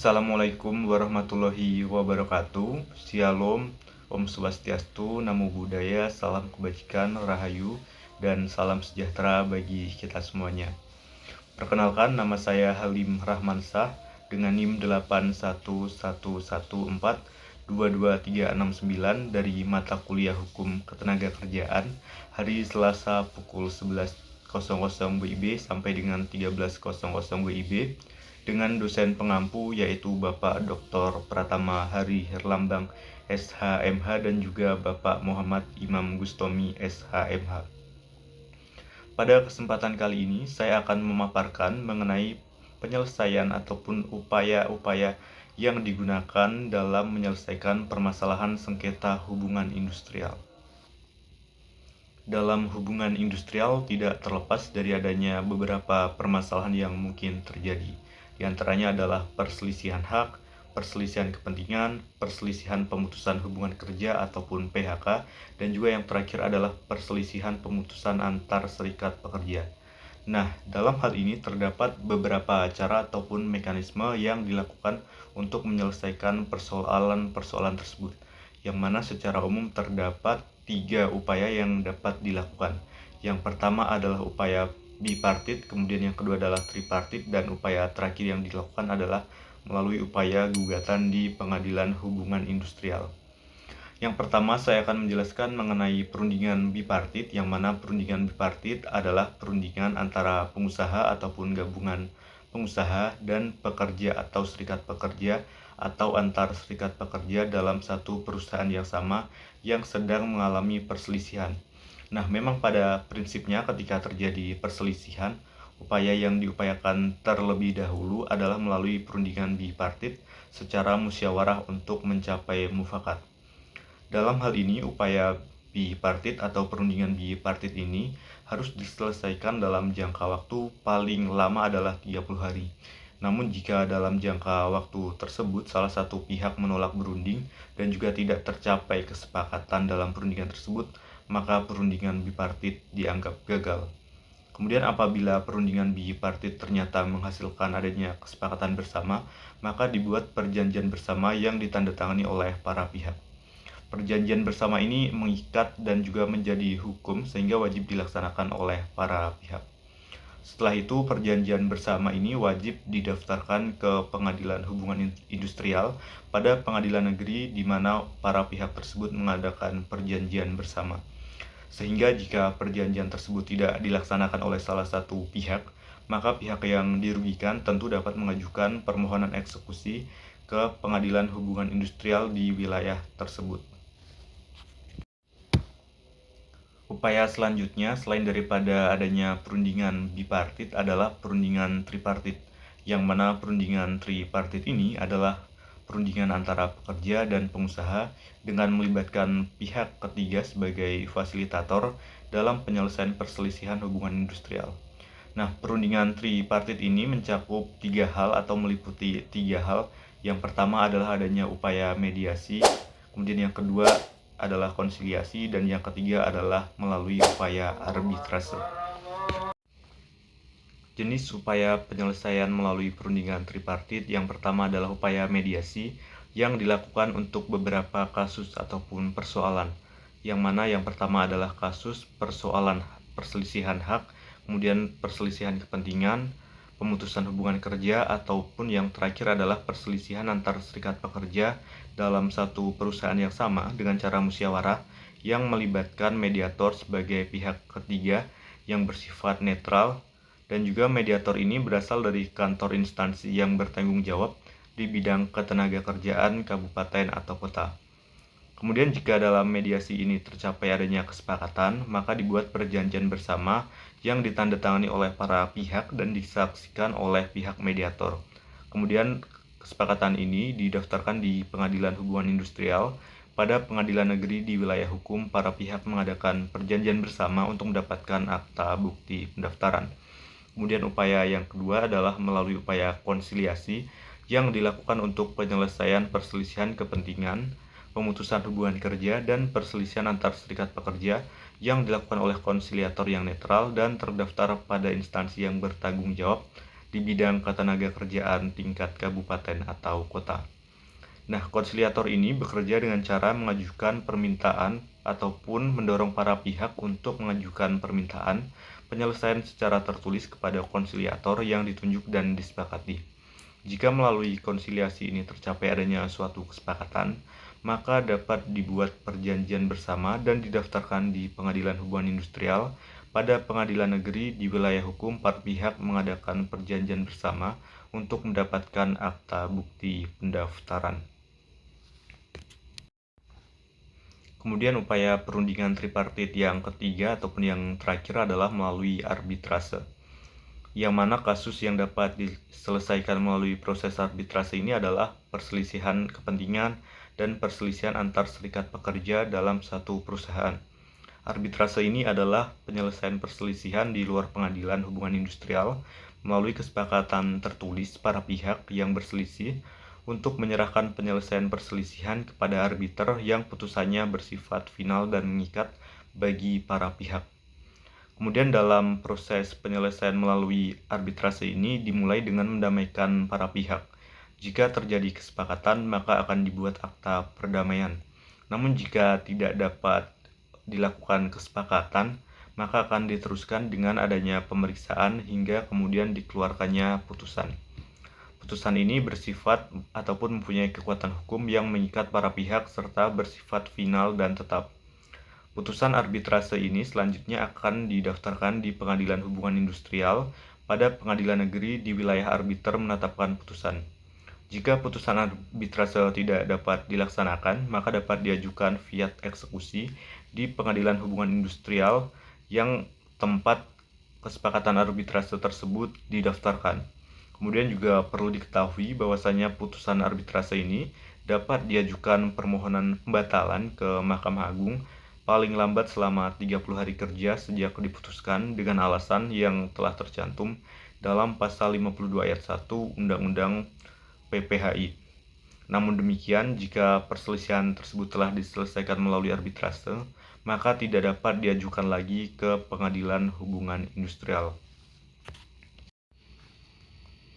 Assalamualaikum warahmatullahi wabarakatuh. Shalom, Om Swastiastu, Namo Buddhaya, salam kebajikan, rahayu, dan salam sejahtera bagi kita semuanya. Perkenalkan, nama saya Halim Rahmansah dengan NIM 81114222369 dari mata kuliah Hukum Ketenagakerjaan hari Selasa pukul 11.00 WIB sampai dengan 13.00 WIB dengan dosen pengampu yaitu Bapak Dr. Pratama Hari Herlambang SHMH dan juga Bapak Muhammad Imam Gustomi SHMH. Pada kesempatan kali ini saya akan memaparkan mengenai penyelesaian ataupun upaya-upaya yang digunakan dalam menyelesaikan permasalahan sengketa hubungan industrial. Dalam hubungan industrial tidak terlepas dari adanya beberapa permasalahan yang mungkin terjadi. Di antaranya adalah perselisihan hak, perselisihan kepentingan, perselisihan pemutusan hubungan kerja ataupun PHK, dan juga yang terakhir adalah perselisihan pemutusan antar serikat pekerja. Nah, dalam hal ini terdapat beberapa cara ataupun mekanisme yang dilakukan untuk menyelesaikan persoalan-persoalan tersebut, yang mana secara umum terdapat 3 upaya yang dapat dilakukan. Yang pertama adalah upaya bipartit, kemudian yang kedua adalah tripartit, dan upaya terakhir yang dilakukan adalah melalui upaya gugatan di Pengadilan Hubungan Industrial. Yang pertama saya akan menjelaskan mengenai perundingan bipartit, yang mana perundingan bipartit adalah perundingan antara pengusaha ataupun gabungan pengusaha dan pekerja atau serikat pekerja atau antar serikat pekerja dalam satu perusahaan yang sama yang sedang mengalami perselisihan. Nah, memang pada prinsipnya ketika terjadi perselisihan, upaya yang diupayakan terlebih dahulu adalah melalui perundingan bipartit secara musyawarah untuk mencapai mufakat. Dalam hal ini, upaya bipartit atau perundingan bipartit ini harus diselesaikan dalam jangka waktu paling lama adalah 30 hari. Namun jika dalam jangka waktu tersebut salah satu pihak menolak berunding dan juga tidak tercapai kesepakatan dalam perundingan tersebut, maka perundingan bipartit dianggap gagal. Kemudian apabila perundingan bipartit ternyata menghasilkan adanya kesepakatan bersama, maka dibuat perjanjian bersama yang ditandatangani oleh para pihak. Perjanjian bersama ini mengikat dan juga menjadi hukum sehingga wajib dilaksanakan oleh para pihak. Setelah itu, perjanjian bersama ini wajib didaftarkan ke Pengadilan Hubungan Industrial pada pengadilan negeri di mana para pihak tersebut mengadakan perjanjian bersama. Sehingga jika perjanjian tersebut tidak dilaksanakan oleh salah satu pihak, maka pihak yang dirugikan tentu dapat mengajukan permohonan eksekusi ke Pengadilan Hubungan Industrial di wilayah tersebut. Upaya selanjutnya selain daripada adanya perundingan bipartit adalah perundingan tripartit, yang mana perundingan tripartit ini adalah perundingan antara pekerja dan pengusaha dengan melibatkan pihak ketiga sebagai fasilitator dalam penyelesaian perselisihan hubungan industrial. Nah, perundingan tripartit ini mencakup 3 hal atau meliputi 3 hal. Yang pertama adalah adanya upaya mediasi, kemudian yang kedua adalah konsiliasi, dan yang ketiga adalah melalui upaya arbitrase. Jenis upaya penyelesaian melalui perundingan tripartit yang pertama adalah upaya mediasi yang dilakukan untuk beberapa kasus ataupun persoalan, yang mana yang pertama adalah kasus persoalan perselisihan hak, kemudian perselisihan kepentingan, pemutusan hubungan kerja, ataupun yang terakhir adalah perselisihan antar serikat pekerja dalam satu perusahaan yang sama dengan cara musyawarah yang melibatkan mediator sebagai pihak ketiga yang bersifat netral, dan juga mediator ini berasal dari kantor instansi yang bertanggung jawab di bidang ketenagakerjaan kabupaten atau kota. Kemudian jika dalam mediasi ini tercapai adanya kesepakatan, maka dibuat perjanjian bersama yang ditandatangani oleh para pihak dan disaksikan oleh pihak mediator. Kemudian kesepakatan ini didaftarkan di Pengadilan Hubungan Industrial. Pada pengadilan negeri di wilayah hukum, para pihak mengadakan perjanjian bersama untuk mendapatkan akta bukti pendaftaran. Kemudian upaya yang kedua adalah melalui upaya konsiliasi yang dilakukan untuk penyelesaian perselisihan kepentingan, pemutusan hubungan kerja, dan perselisihan antar serikat pekerja yang dilakukan oleh konsiliator yang netral dan terdaftar pada instansi yang bertanggung jawab di bidang ketenagakerjaan tingkat kabupaten atau kota. Nah, konsiliator ini bekerja dengan cara mengajukan permintaan ataupun mendorong para pihak untuk mengajukan permintaan penyelesaian secara tertulis kepada konsiliator yang ditunjuk dan disepakati. Jika melalui konsiliasi ini tercapai adanya suatu kesepakatan, maka dapat dibuat perjanjian bersama dan didaftarkan di Pengadilan Hubungan Industrial. Pada pengadilan negeri di wilayah hukum, para pihak mengadakan perjanjian bersama untuk mendapatkan akta bukti pendaftaran. Kemudian upaya perundingan tripartit yang ketiga ataupun yang terakhir adalah melalui arbitrase, yang mana kasus yang dapat diselesaikan melalui proses arbitrase ini adalah perselisihan kepentingan dan perselisihan antar serikat pekerja dalam satu perusahaan. Arbitrase ini adalah penyelesaian perselisihan di luar pengadilan hubungan industrial melalui kesepakatan tertulis para pihak yang berselisih untuk menyerahkan penyelesaian perselisihan kepada arbiter yang putusannya bersifat final dan mengikat bagi para pihak. Kemudian dalam proses penyelesaian melalui arbitrase ini dimulai dengan mendamaikan para pihak. Jika terjadi kesepakatan, maka akan dibuat akta perdamaian. Namun jika tidak dapat dilakukan kesepakatan, maka akan diteruskan dengan adanya pemeriksaan hingga kemudian dikeluarkannya putusan. Putusan ini bersifat ataupun mempunyai kekuatan hukum yang mengikat para pihak serta bersifat final dan tetap. Putusan arbitrase ini selanjutnya akan didaftarkan di Pengadilan Hubungan Industrial pada pengadilan negeri di wilayah arbiter menetapkan putusan. Jika putusan arbitrase tidak dapat dilaksanakan, maka dapat diajukan fiat eksekusi di Pengadilan Hubungan Industrial yang tempat kesepakatan arbitrase tersebut didaftarkan. Kemudian juga perlu diketahui bahwasanya putusan arbitrase ini dapat diajukan permohonan pembatalan ke Mahkamah Agung paling lambat selama 30 hari kerja sejak diputuskan dengan alasan yang telah tercantum dalam pasal 52 ayat 1 Undang-Undang PPHI. Namun demikian, jika perselisihan tersebut telah diselesaikan melalui arbitrase, maka tidak dapat diajukan lagi ke Pengadilan Hubungan Industrial.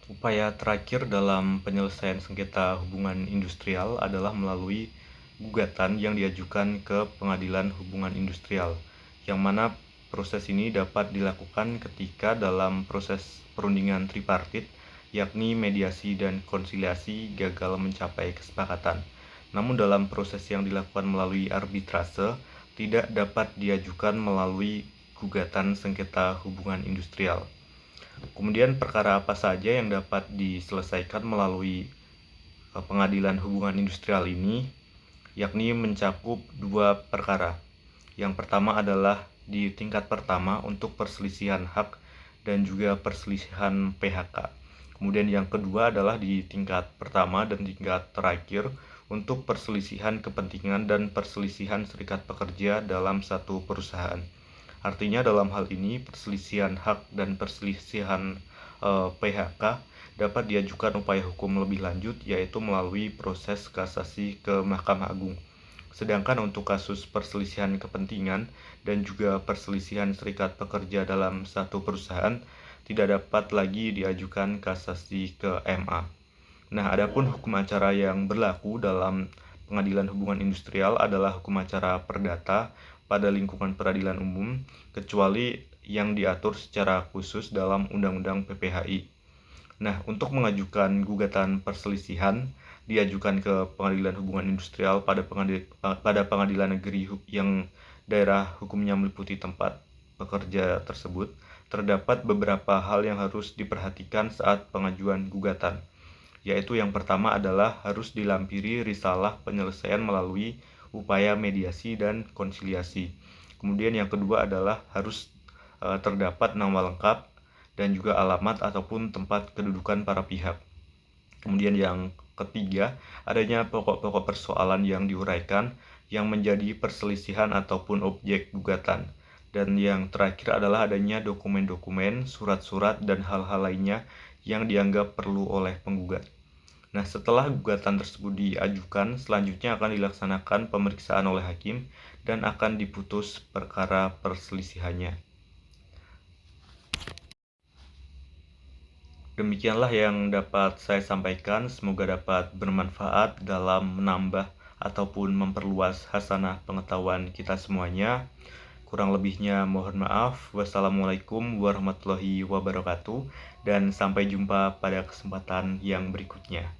Upaya terakhir dalam penyelesaian sengketa hubungan industrial adalah melalui gugatan yang diajukan ke Pengadilan Hubungan Industrial, yang mana proses ini dapat dilakukan ketika dalam proses perundingan tripartit, yakni mediasi dan konsiliasi, gagal mencapai kesepakatan. Namun dalam proses yang dilakukan melalui arbitrase, tidak dapat diajukan melalui gugatan sengketa hubungan industrial. Kemudian perkara apa saja yang dapat diselesaikan melalui Pengadilan Hubungan Industrial ini, yakni mencakup dua perkara. Yang pertama adalah di tingkat pertama untuk perselisihan hak dan juga perselisihan PHK. Kemudian yang kedua adalah di tingkat pertama dan tingkat terakhir untuk perselisihan kepentingan dan perselisihan serikat pekerja dalam satu perusahaan. Artinya dalam hal ini perselisihan hak dan perselisihan PHK dapat diajukan upaya hukum lebih lanjut, yaitu melalui proses kasasi ke Mahkamah Agung. Sedangkan untuk kasus perselisihan kepentingan dan juga perselisihan serikat pekerja dalam satu perusahaan tidak dapat lagi diajukan kasasi ke MA. Nah, adapun hukum acara yang berlaku dalam Pengadilan Hubungan Industrial adalah hukum acara perdata pada lingkungan peradilan umum, kecuali yang diatur secara khusus dalam Undang-Undang PPHI. Nah, untuk mengajukan gugatan perselisihan diajukan ke Pengadilan Hubungan Industrial pada pengadilan negeri yang daerah hukumnya meliputi tempat pekerja tersebut, terdapat beberapa hal yang harus diperhatikan saat pengajuan gugatan, yaitu yang pertama adalah harus dilampiri risalah penyelesaian melalui upaya mediasi dan konsiliasi. Kemudian yang kedua adalah harus terdapat nama lengkap dan juga alamat ataupun tempat kedudukan para pihak. Kemudian yang ketiga, adanya pokok-pokok persoalan yang diuraikan yang menjadi perselisihan ataupun objek gugatan. Dan yang terakhir adalah adanya dokumen-dokumen, surat-surat, dan hal-hal lainnya yang dianggap perlu oleh penggugat. Nah, setelah gugatan tersebut diajukan, selanjutnya akan dilaksanakan pemeriksaan oleh hakim dan akan diputus perkara perselisihannya. Demikianlah yang dapat saya sampaikan, semoga dapat bermanfaat dalam menambah ataupun memperluas hasanah pengetahuan kita semuanya. Kurang lebihnya mohon maaf. Wassalamualaikum warahmatullahi wabarakatuh, dan sampai jumpa pada kesempatan yang berikutnya.